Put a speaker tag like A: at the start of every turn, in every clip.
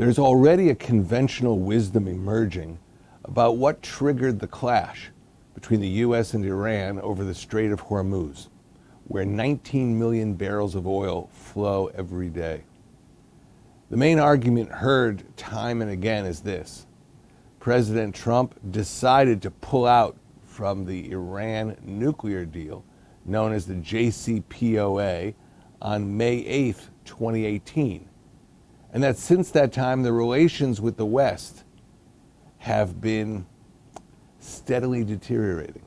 A: There's already a conventional wisdom emerging about what triggered the clash between the U.S. and Iran over the Strait of Hormuz, where 19 million barrels of oil flow every day. The main argument heard time and again is this: President Trump decided to pull out from the Iran nuclear deal, known as the JCPOA, on May 8th, 2018. And that since that time, the relations with the West have been steadily deteriorating.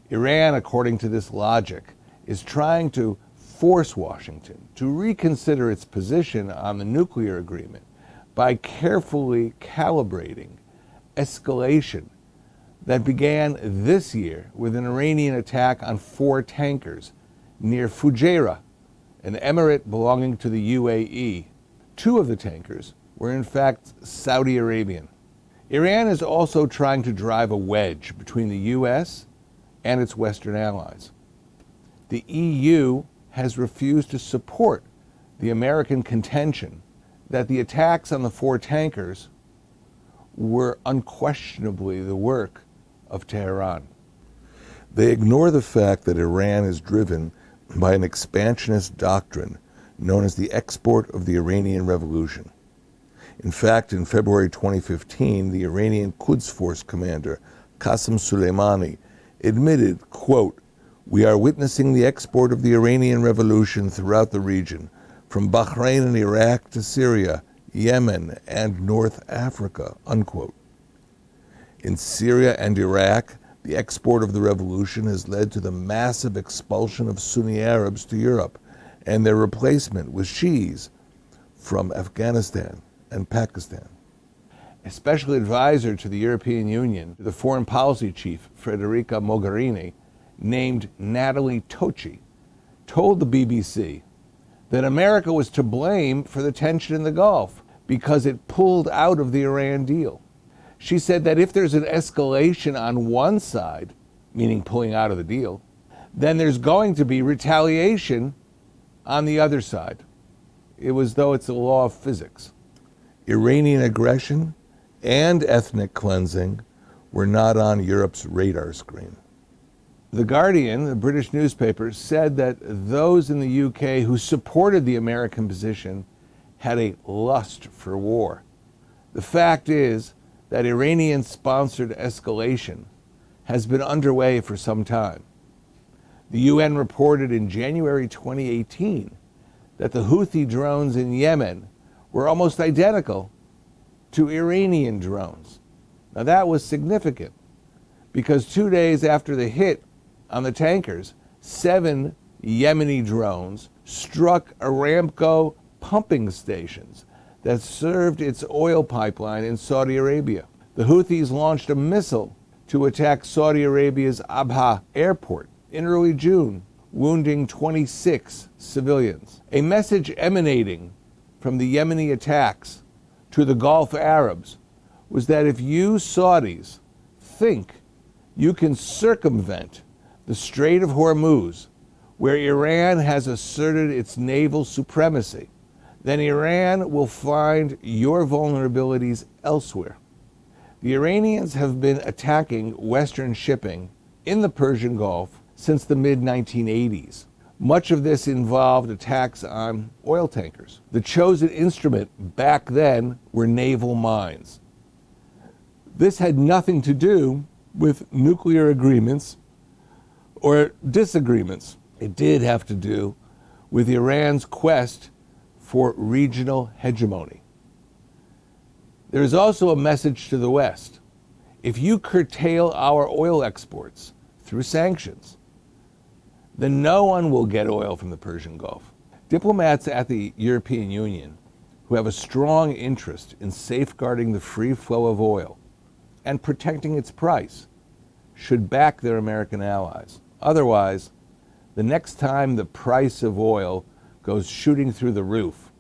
A: Iran, according to this logic, is trying to force Washington to reconsider its position on the nuclear agreement by carefully calibrating escalation that began this year with an Iranian attack on 4 tankers near Fujairah, an emirate belonging to the UAE. 2 of the tankers were in fact Saudi Arabian. Iran is also trying to drive a wedge between the U.S. and its Western allies. The EU has refused to support the American contention that the attacks on the 4 tankers were unquestionably the work of Tehran. They ignore the fact that Iran is driven by an expansionist doctrine known as the export of the Iranian Revolution. In fact, in February 2015, the Iranian Quds Force Commander, Qassem Suleimani, admitted, quote, "We are witnessing the export of the Iranian Revolution throughout the region, from Bahrain and Iraq to Syria, Yemen, and North Africa," unquote. In Syria and Iraq, the export of the revolution has led to the massive expulsion of Sunni Arabs to Europe and their replacement with Shiites from Afghanistan and Pakistan. A special advisor to the European Union, the foreign policy chief, Federica Mogherini, named Natalie Tocci, told the BBC that America was to blame for the tension in the Gulf because it pulled out of the Iran deal. She said that if there's an escalation on one side, meaning pulling out of the deal, then there's going to be retaliation on the other side. It was though it's a law of physics. Iranian aggression and ethnic cleansing were not on Europe's radar screen. The Guardian, the British newspaper, said that those in the UK who supported the American position had a lust for war. The fact is that Iranian-sponsored escalation has been underway for some time. The UN reported in January 2018 that the Houthi drones in Yemen were almost identical to Iranian drones. Now that was significant because 2 days after the hit on the tankers, 7 Yemeni drones struck Aramco pumping stations that served its oil pipeline in Saudi Arabia. The Houthis launched a missile to attack Saudi Arabia's Abha airport in early June, wounding 26 civilians. A message emanating from the Yemeni attacks to the Gulf Arabs was that if you Saudis think you can circumvent the Strait of Hormuz, where Iran has asserted its naval supremacy, then Iran will find your vulnerabilities elsewhere. The Iranians have been attacking Western shipping in the Persian Gulf since the mid-1980s. Much of this involved attacks on oil tankers. The chosen instrument back then were naval mines. This had nothing to do with nuclear agreements or disagreements. It did have to do with Iran's quest for regional hegemony. There is also a message to the West. If you curtail our oil exports through sanctions, then no one will get oil from the Persian Gulf. Diplomats at the European Union, who have a strong interest in safeguarding the free flow of oil and protecting its price, should back their American allies. Otherwise, the next time the price of oil goes shooting through the roof,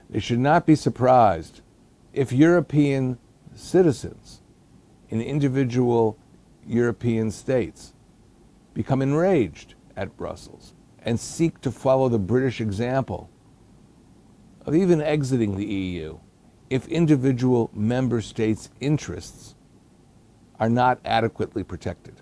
A: they should not be surprised if European citizens in individual European states become enraged at Brussels and seek to follow the British example of even exiting the EU if individual member states' interests are not adequately protected.